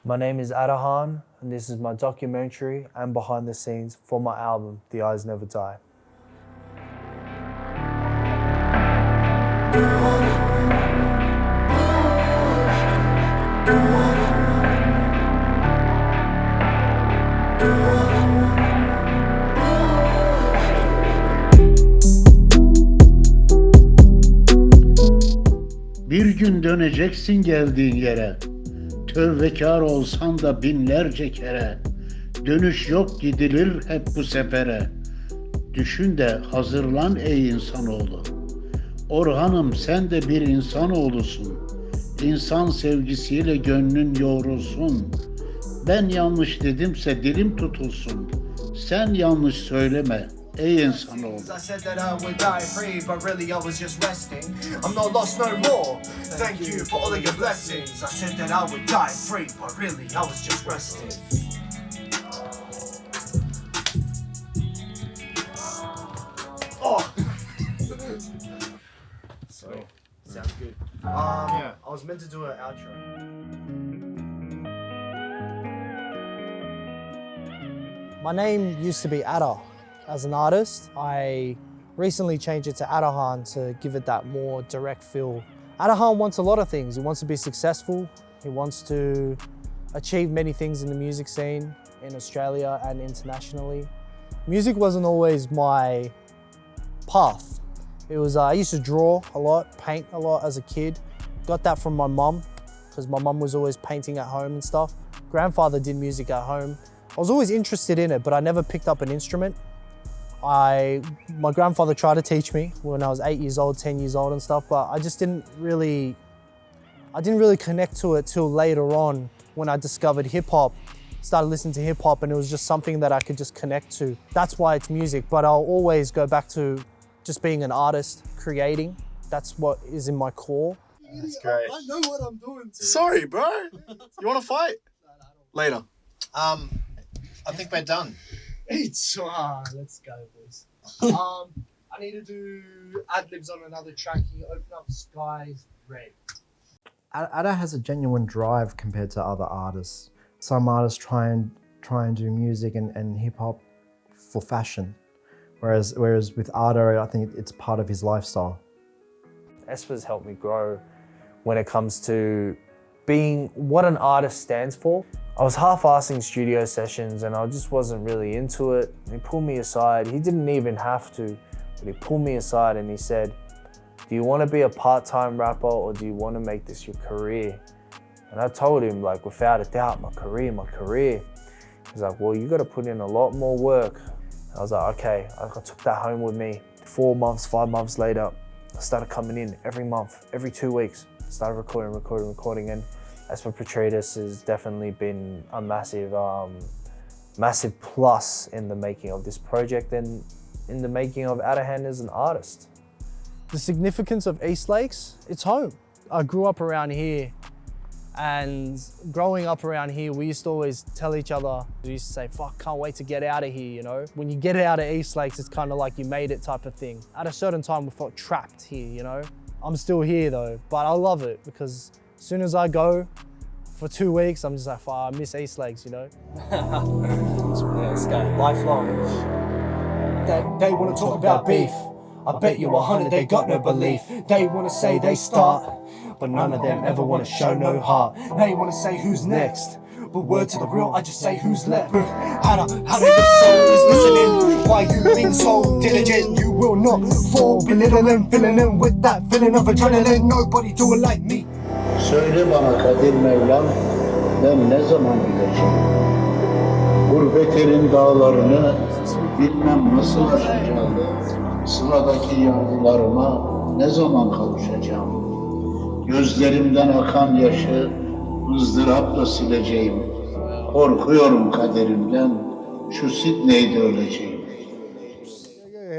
My name is Adahan, and this is my documentary and behind the scenes for my album, The Eyes Never Die. Bir gün döneceksin geldiğin yere. Tövbekar olsan da binlerce kere. Dönüş yok, gidilir hep bu sefere. Düşün de hazırlan ey insanoğlu. Orhan'ım sen de bir insanoğlusun. İnsan sevgisiyle gönlün yoğrulsun. Ben yanlış dedimse dilim tutulsun. Sen yanlış söyleme ey insanoğlu. I said that I would die free, but really I was just resting. I'm not lost no more. Thank you for all of your blessings. I said that I would die free, but really I was just resting. Oh. Sorry. Sounds good. Yeah. I was meant to do an outro. My name used to be Ada. As an artist, I recently changed it to Atahan to give it that more direct feel. Atahan wants a lot of things. He wants to be successful. He wants to achieve many things in the music scene in Australia and internationally. Music wasn't always my path. It was, I used to draw a lot, paint a lot as a kid. Got that from my mum, because my mum was always painting at home and stuff. Grandfather did music at home. I was always interested in it, but I never picked up an instrument. My grandfather tried to teach me when I was 8 years old, 10 years old and stuff, but I didn't really connect to it till later on when I discovered hip hop, started listening to hip hop, and it was just something that I could just connect to. That's why it's music, but I'll always go back to just being an artist, creating. That's what is in my core. That's great. I know what I'm doing. Sorry, bro. You want to fight? Later. I think we're done. Let's go, boys. I need to do ad-libs on another track. Can you open up Skies Red? Ada has a genuine drive compared to other artists. Some artists try and do music and hip-hop for fashion. Whereas with Ada, I think it's part of his lifestyle. Espa's helped me grow when it comes to being what an artist stands for. I was half-assing studio sessions and I just wasn't really into it. He pulled me aside. He didn't even have to, but he pulled me aside and he said, do you want to be a part-time rapper or do you want to make this your career? And I told him, like, without a doubt, my career. He's like, well, you got to put in a lot more work. I was like, okay. I took that home with me. 4 months, 5 months later, I started coming in every month, every 2 weeks. Started recording, and Espa Petridis has definitely been a massive plus in the making of this project and in the making of Atahan as an artist. The significance of Eastlakes, it's home. I grew up around here, and growing up around here, we used to always tell each other, we used to say, fuck, can't wait to get out of here, you know? When you get out of Eastlakes, it's kind of like you made it type of thing. At a certain time, we felt trapped here, you know? I'm still here though, but I love it because as soon as I go for 2 weeks, I'm just like, I miss Eastlakes, you know? Let's go, lifelong. They wanna talk about beef. I bet you 100 they got no belief. They wanna say they start, but none of them ever wanna show no heart. They wanna say who's next, but word to the real, I just say who's left. How the soul is listening. Why you being so diligent? You will not fall, belittling, filling in with that feeling of adrenaline. Nobody do it like me. Söyle bana Kadir Mevlam, ben ne zaman gideceğim? Gurbet elin dağlarını bilmem nasıl aşacağım. Sıradaki yavrularıma ne zaman kavuşacağım? Gözlerimden akan yaşı ızdırapla sileceğim. Korkuyorum kaderimden, şu Sydney'de öleceğim.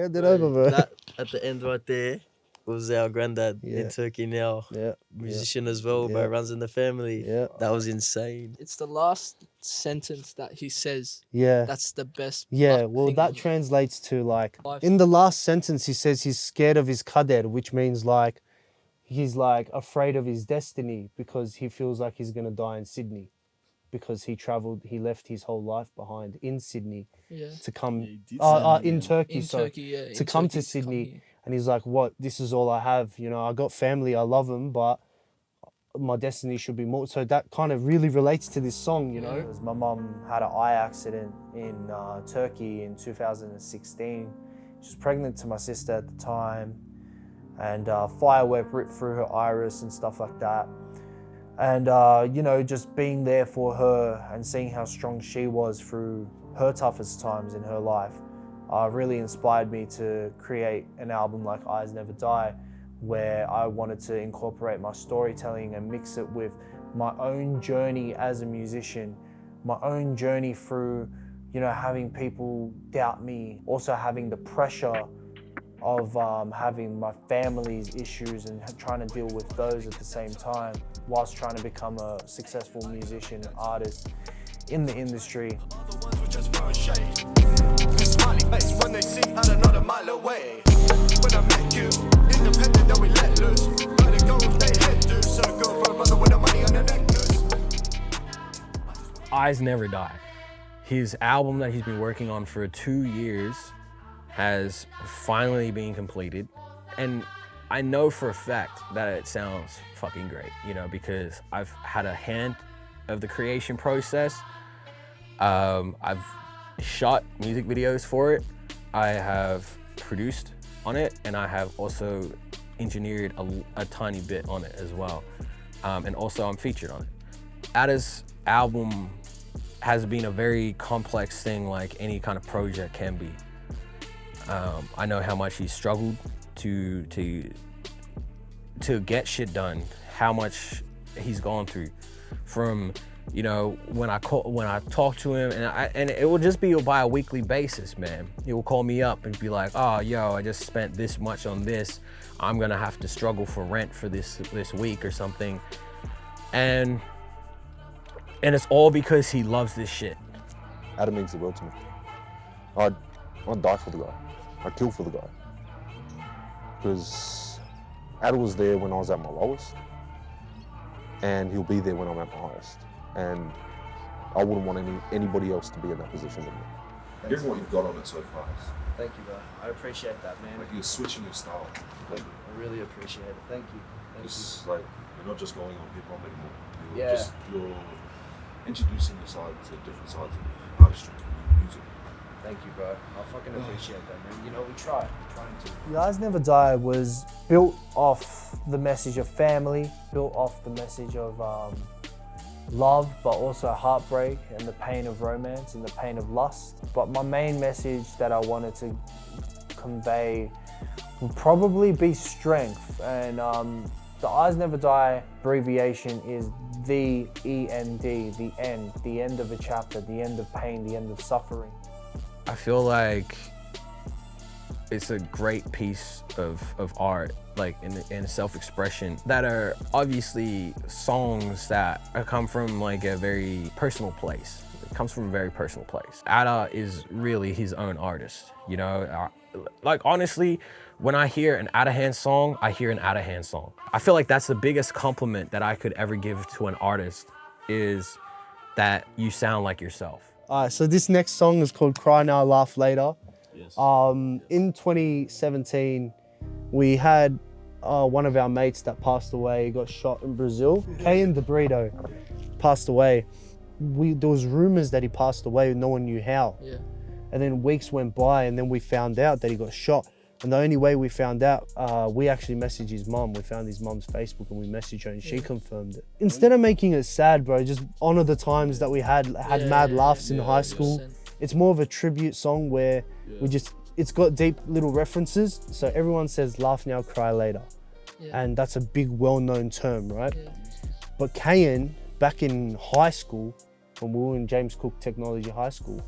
Hand it over, bro. That at the end right there was our granddad in Turkey now. Yeah. Musician as well, bro, runs in the family. Yeah. That was insane. It's the last sentence that he says. Yeah. That's the best. Yeah, well, thing that of- translates to like, Life. in the last sentence, he says he's scared of his kader, which means like, he's like afraid of his destiny because he feels like he's gonna die in Sydney. because he left his whole life behind in Sydney Yeah. to come, In Turkey, Turkey, yeah. to come to Sydney. And he's like, what, this is all I have. You know, I got family, I love them, but my destiny should be more. So that kind of really relates to this song, you know. Yeah. My mum had an eye accident in Turkey in 2016. She was pregnant to my sister at the time, and firework ripped through her iris and stuff like that. And, you know, just being there for her and seeing how strong she was through her toughest times in her life really inspired me to create an album like Eyez Never Die, where I wanted to incorporate my storytelling and mix it with my own journey as a musician, my own journey through, you know, having people doubt me, also having the pressure of having my family's issues and trying to deal with those at the same time, whilst trying to become a successful musician, artist in the industry. Smiley face when they see at another mile away. When I met you, independent that we let loose. Let it go if they head to. So go for a brother with the money on the necklace. Eyez Never Die. His album that he's been working on for 2 years has finally been completed. And I know for a fact that it sounds fucking great, you know, because I've had a hand of the creation process. I've shot music videos for it. I have produced on it, and I have also engineered a tiny bit on it as well. And also I'm featured on it. Ada's album has been a very complex thing, like any kind of project can be. I know how much he's struggled to get shit done, how much he's gone through. From, you know, when I talk to him, and it will just be by a weekly basis, man. He will call me up and be like, oh, yo, I just spent this much on this. I'm gonna have to struggle for rent for this week or something. And it's all because he loves this shit. Ada means the world to me. I'd die for the guy. I'd kill for the guy. Because Ada was there when I was at my lowest, and he'll be there when I'm at my highest. And I wouldn't want anybody else to be in that position with me. Here's what you've got on it so far. Thank you, bro. I appreciate that, man. Like, you're switching your style. Like, I really appreciate it. Thank you. it's like you're not just going on hip hop anymore. Yeah. You're introducing your side to different sides of artistry and music. Thank you, bro. I fucking appreciate that, man. You know, we're trying to. The Eyez Never Die was built off the message of family, built off the message of love, but also heartbreak and the pain of romance and the pain of lust. But my main message that I wanted to convey would probably be strength. And the Eyez Never Die abbreviation is the END, the end of a chapter, the end of pain, the end of suffering. I feel like it's a great piece of art, like in self-expression, that are obviously songs that come from like a very personal place. It comes from a very personal place. Ada is really his own artist, you know? Like, honestly, when I hear an Adahan song, I hear an Adahan song. I feel like that's the biggest compliment that I could ever give to an artist, is that you sound like yourself. All right, so this next song is called Cry Now, Laugh Later. Yes. In 2017, we had one of our mates that passed away. He got shot in Brazil. Kaan the Burrito passed away. There was rumors that he passed away, no one knew how. Yeah. And then weeks went by, and then we found out that he got shot. And the only way we found out, we actually messaged his mum. We found his mum's Facebook and we messaged her and she confirmed it. Instead of making it sad, bro, just honor the times that we had mad laughs in high school. 100%. It's more of a tribute song where it's got deep little references. So everyone says laugh now, cry later. Yeah. And that's a big well-known term, right? Yeah. But Kaan, back in high school, when we were in James Cook Technology High School,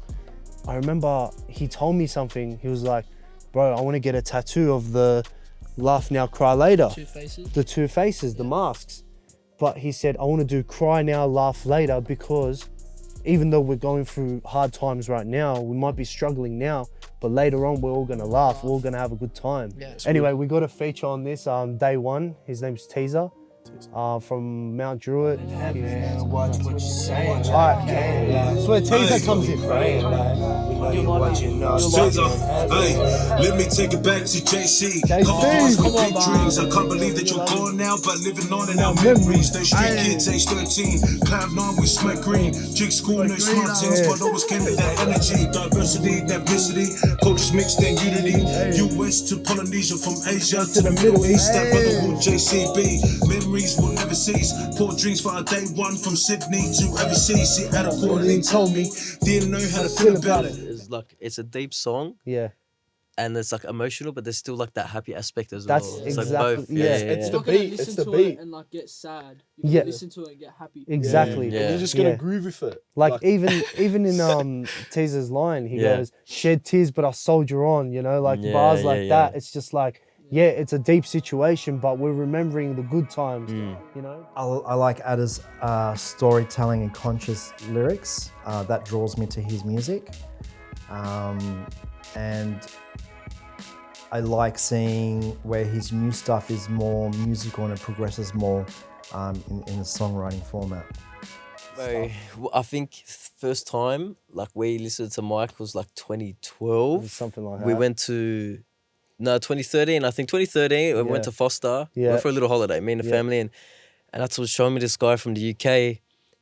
I remember he told me something. He was like, bro, I want to get a tattoo of the laugh now, cry later. Two faces. The two faces, the masks. But he said, I want to do cry now, laugh later, because even though we're going through hard times right now, we might be struggling now, but later on, we're all going to laugh. We're all going to have a good time. Yeah. Anyway, we got a feature on this day one. His name's Teaser. this? From Mount Druitt. Watch what you saying. Alright, that's where Teaser comes in. Hey, let me take it back to JC. Couple bars with big dreams. I can't believe that you're gone now, but living on in our memories. Those street kids, age 13. Cloud 9, we smack green. Jig school, no smart things, but always came with that energy. Diversity, diversity, cultures mixed in unity. US to Polynesia, from Asia to the Middle East. That brotherhood, JCB. Memories will never cease. Pour drinks for our day one, from Sydney to overseas. See, Adahan told me, didn't know how to feel about it. It's a deep song. Yeah. And it's like emotional, but there's still like that happy aspect as That's well. exactly, It's like both. It's not gonna listen to it and like get sad. You can listen to it and get happy. Exactly. You're just gonna groove with it. Like even in Teaser's line, he goes, "Shed tears, but I'll soldier on." You know, like bars like that. It's just like, it's a deep situation, but we're remembering the good times. You know. I like Ada's storytelling and conscious lyrics. That draws me to his music, and I like seeing where his new stuff is more musical and it progresses more in the songwriting format. I think first time like we listened to Mike was like 2012. Something like that. We went to 2013. I think 2013 we went to Foster. Went for a little holiday, me and the family, and that's what was showing me this guy from the UK.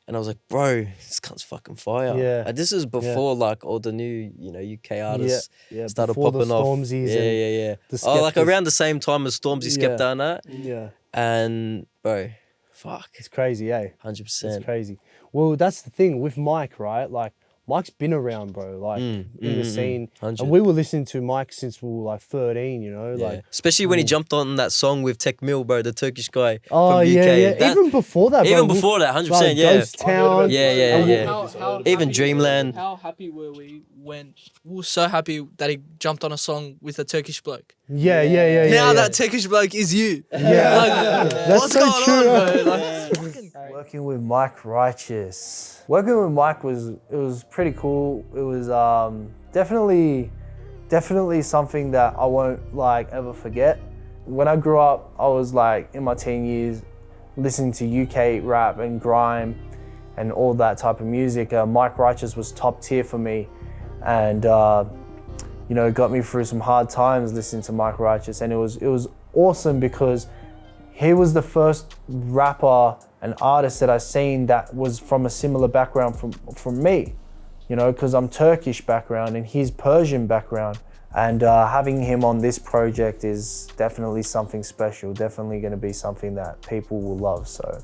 And I was like, bro, this cunt's fucking fire. Yeah. And this is before like all the new, UK artists started before popping the off. Stormzy's Yeah. the Oh, like Skeptas. around the same time as Stormzy, Skepta and that. Yeah. And bro, fuck. It's crazy, 100%. It's crazy. Well, that's the thing with Mike, right? Like, Mike's been around, bro, like in the scene. 100. And we were listening to Mike since we were like 13, you know? Like, especially when he jumped on that song with Tech Mill, bro, the Turkish guy oh, from the UK. yeah. Even before that, bro. Even before that, 100%, like, Ghost Town. Yeah. Even Dreamland. How happy were we when we were so happy that he jumped on a song with a Turkish bloke? Yeah. Now that Turkish bloke is you. Yeah. Like, That's what's so going true. on, bro? Like, fucking Working with Mike Righteous. Working with Mike was pretty cool. It was definitely something that I won't like ever forget. When I grew up, I was like in my teen years listening to UK rap and grime and all that type of music. Mike Righteous was top tier for me, and it got me through some hard times listening to Mike Righteous, and it was awesome because he was the first rapper and artist that I seen that was from a similar background from me, because I'm Turkish background and he's Persian background. And having him on this project is definitely something special, definitely going to be something that people will love. So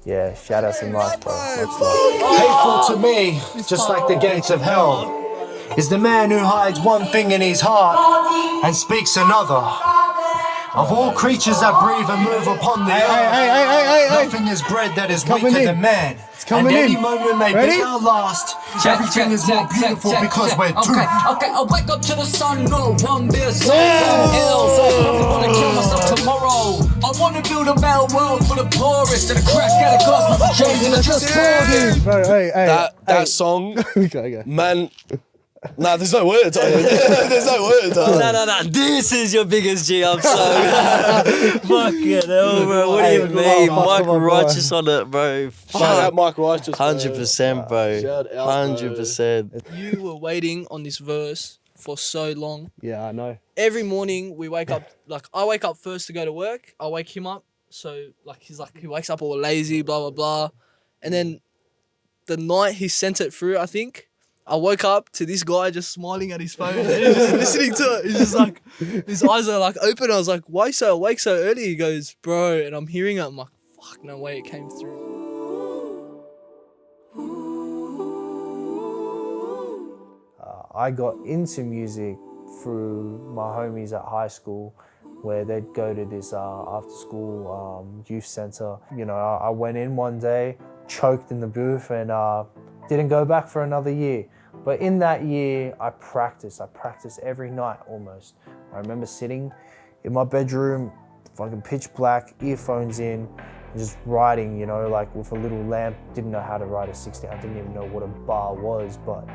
yeah, shout out to Mike, bro. Much love. Hateful to me, just like the gates of hell, is the man who hides one thing in his heart and speaks another. Of all creatures that breathe and move upon the earth, nothing is bred that is weaker than man. And any moment may be our last. Everything is more beautiful because we're two. Okay, I wake up to the sun, no one beer, so ill. So I probably wanna kill myself tomorrow. I wanna build a better world for the poorest and a crack at a glass with change and I just poured it. Bro, That song, okay. man. Nah, there's no words. There's no words. No. This is your biggest G. I'm so fucking hell, bro. What do you mean? Mike Righteous on it, bro. Shout out Mike Righteous. 100%, bro. Shout out, 100%. You were waiting on this verse for so long. Yeah, I know. Every morning we wake up, like I wake up first to go to work. I wake him up. So he wakes up all lazy, blah, blah, blah. And then the night he sent it through, I think, I woke up to this guy just smiling at his phone and he's just listening to it. He's just like, his eyes are like open. I was like, why so awake so early? He goes, bro, and I'm hearing it. I'm like, fuck, no way it came through. I got into music through my homies at high school, where they'd go to this after school youth center. I went in one day, choked in the booth, and didn't go back for another year. But in that year, I practiced every night almost. I remember sitting in my bedroom, fucking pitch black, earphones in, and just writing, like with a little lamp. Didn't know how to write a 16, I didn't even know what a bar was, but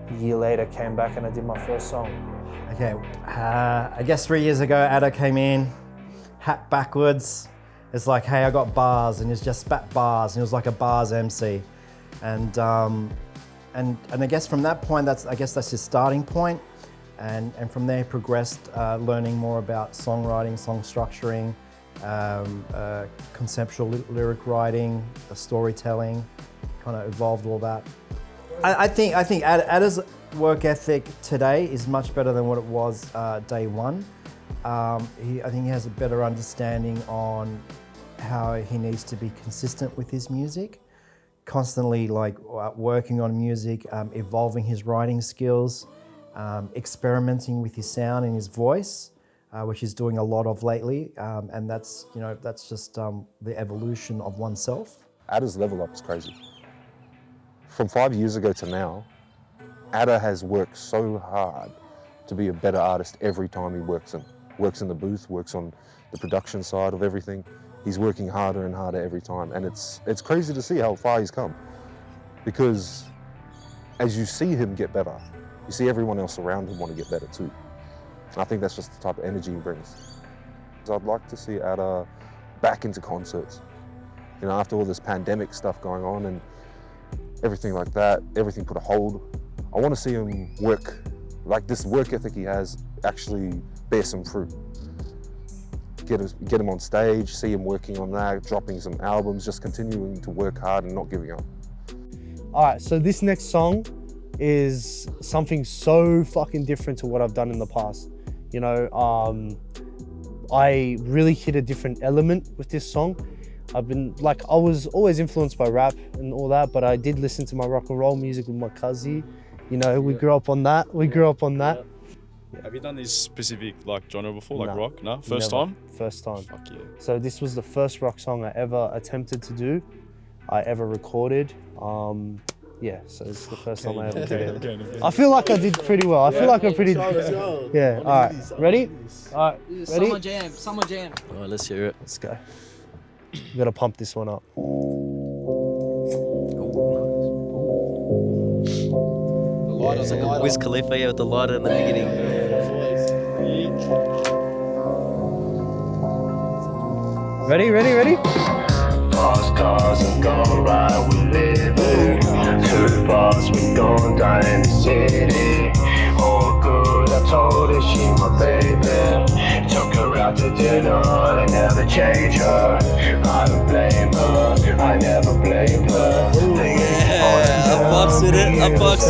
a year later came back and I did my first song. Okay, I guess 3 years ago, Ada came in, hat backwards, It's like, hey, I got bars, and he's just spat bars, and he was like a bars MC. And I guess from that point, that's his starting point. And from there he progressed, learning more about songwriting, song structuring, conceptual lyric writing, storytelling, kind of evolved all that. I think Ada's work ethic today is much better than what it was day one. I think he has a better understanding on how he needs to be consistent with his music, constantly like working on music, evolving his writing skills, experimenting with his sound and his voice, which he's doing a lot of lately, and that's just the evolution of oneself. Ada's level up is crazy. From 5 years ago to now, Ada has worked so hard to be a better artist every time he works in the booth, works on the production side of everything. He's working harder and harder every time, and it's crazy to see how far he's come. Because as you see him get better, you see everyone else around him want to get better too. And I think that's just the type of energy he brings. So I'd like to see Ada back into concerts. You know, after all this pandemic stuff going on and everything like that, everything put a hold. I want to see him work, like this work ethic he has, actually bear some fruit. Get him on stage, see him working on that, dropping some albums, just continuing to work hard and not giving up. All right, so this next song is something so fucking different to what I've done in the past. You know, I really hit a different element with this song. I was always influenced by rap and all that, but I did listen to my rock and roll music with my cousin. You know, we grew up on that. Have you done this specific genre before, like rock? No? First time? First time. Fuck yeah. So this was the first rock song I ever attempted to do, I ever recorded. Yeah, so it's the first time I ever did it. I feel like I did pretty well. I feel like I'm pretty... Yeah, all right. Ready? All right, ready? Summer jam. All right, let's hear it. Let's go. We gotta pump this one up. It's like a Wiz Khalifa with the lighter in the beginning. Ready? Fast cars and go ride, we live in. Too fast, we gon' die in the city. All good, I told her she my baby. Took her out to dinner, I never change her. I don't blame her, I never blame her. I box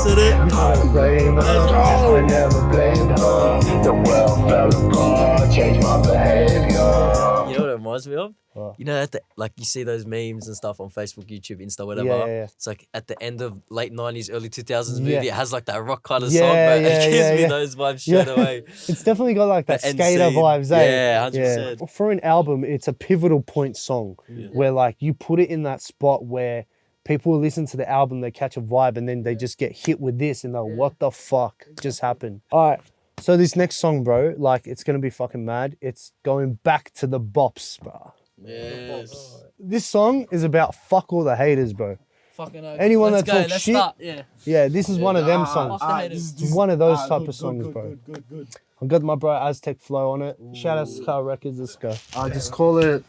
with it. I don't blame her, I never blamed her. The world fell apart, changed my behavior. You know what it reminds me of? You know, like you see those memes and stuff on Facebook, YouTube, Insta, whatever. Yeah. It's like at the end of late 90s, early 2000s movie, Yeah. it has like that rock kind of song, but it gives me those vibes straight away. It's definitely got like that The end skater scene. vibes, eh? Yeah, 100%. Yeah. For an album, it's a pivotal point song where like you put it in that spot where people will listen to the album, they catch a vibe, and then they just get hit with this and they're like, what the fuck just happened? All right. So this next song, bro, like it's gonna be fucking mad. It's going back to the bops, bro. Yes. This song is about fuck all the haters, bro. Fucking okay. Anyone Let's that go. talks Let's shit. Start. Yeah. Yeah, this is one of them songs. Fuck the haters. This is one of those type of songs, bro. Good. I've got my bro Aztec Flow on it. Shout out to Scar Records. Let's go. I just call it.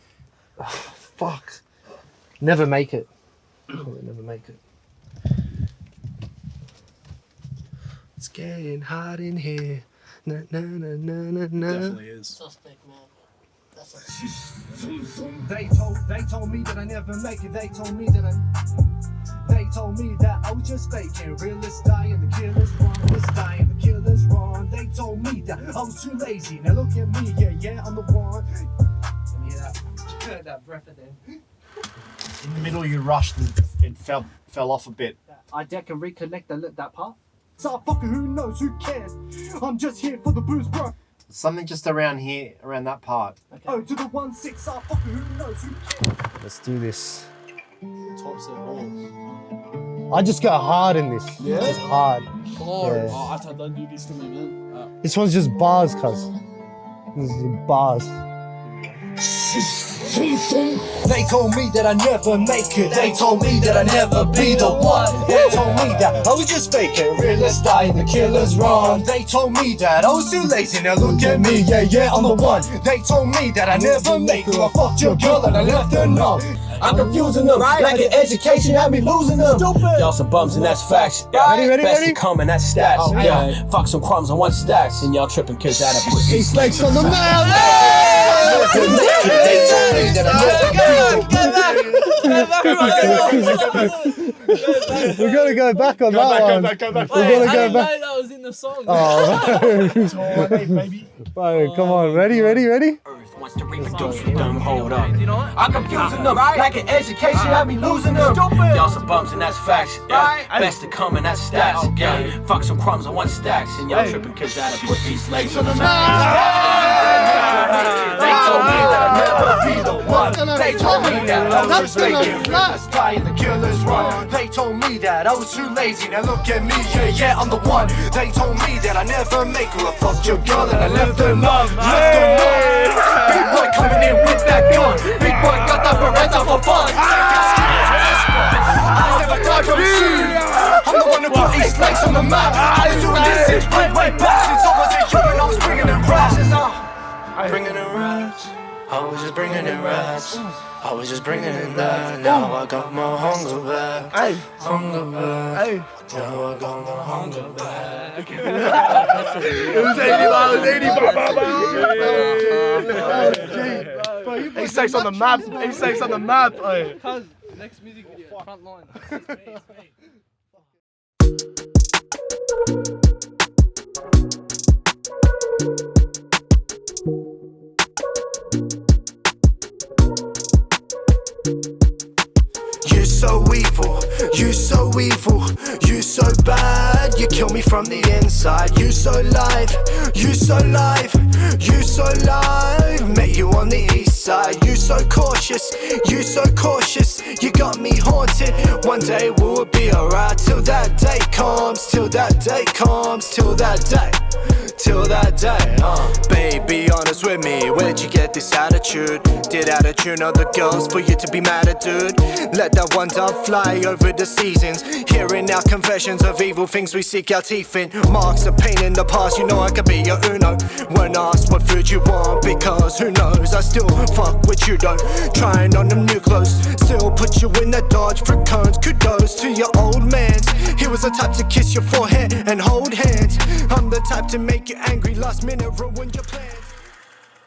Fuck. Never make it. Never make it. It's getting hot in here. Na na na na na na. Definitely is. Suspect, man. They told me that I never make it. They told me that I was just faking. Realists die and the killers run. Realists die and the killers run. They told me that I was too lazy. Now look at me, yeah, I'm the one. Let me hear that breath at them. In the middle, you rushed and it fell off a bit. I can reconnect that part. So fucking who knows, who cares? I'm just here for the booze, bro. Something just around here, around that part. Okay. Oh, to the 1-6, so fucking who knows, who cares? Let's do this. Tops and balls. I just go hard in this. Yeah? Just hard. Hard. Yeah. Oh, Atahan, don't do this to me, This one's just bars, cuz. This is bars. They told me that I never make it. They told me that I never be the one. They told me that I was just faking. Realists die and the killers run. They told me that I was too lazy. Now look at me, yeah, I'm the one. They told me that I never make it. I fucked your girl and I left her numb. I'm confusing them, like an education had me losing them. Y'all some bums and that's facts. Yeah. Best to come and that's stats. Oh, yeah. Fuck some crumbs on one stacks and y'all tripping kids out of put Eastlakes on the map. We gotta go back on that one. Go back. I didn't know that was in the song. Oh, baby. Come on, ready? Wants to reproduce with them, hold up. I'm confusing them, like an education had me losing them. Y'all some bums and that's facts. Yeah. Best to come and that's stats. Yeah. Fuck some crumbs on one stacks and y'all tripping kids out of put these legs on the map. They told me that I never be the one. They told me that I was faking. Realists die and the killers run. They told me that I was too lazy. Now look at me, yeah, I'm the one. They told me that I never make her. I fucked your girl and I left her love. Big boy coming in with that gun. Big boy got that Beretta for fun. I never died from the shoot. I'm the one who put Eastlakes on the map. I was doing this since way back. Since I was a human, I was bringing in raps. Bringing in raps. I was just bringing in raps. I was just bringing in that. Now I got my hunger back. Hunger back. Now I got my hunger back. It was 80 Eastlakes on the map. Eastlakes on the map. Next music video, front line. You so evil, you so evil, you so bad, you kill me from the inside. You so live, you so live, you so live. Met you on the east side. You so cautious, you so cautious, you got me haunted. One day we'll be alright. Till that day comes, till that day comes, till that day. Till that day, Babe, be honest with me, where'd you get this attitude? Did attitude other girls for you to be mad at, dude? Let that one dove fly over the seasons. Hearing our confessions of evil things we seek our teeth in. Marks of pain in the past, you know I could be your Uno. When asked what food you want, because who knows, I still fuck with you though. Trying on them new clothes, still put you in the Dodge for cones. Kudos to your old mans. He was the type to kiss your forehead and hold hands. I'm the type to make you angry, last minute ruin your plans.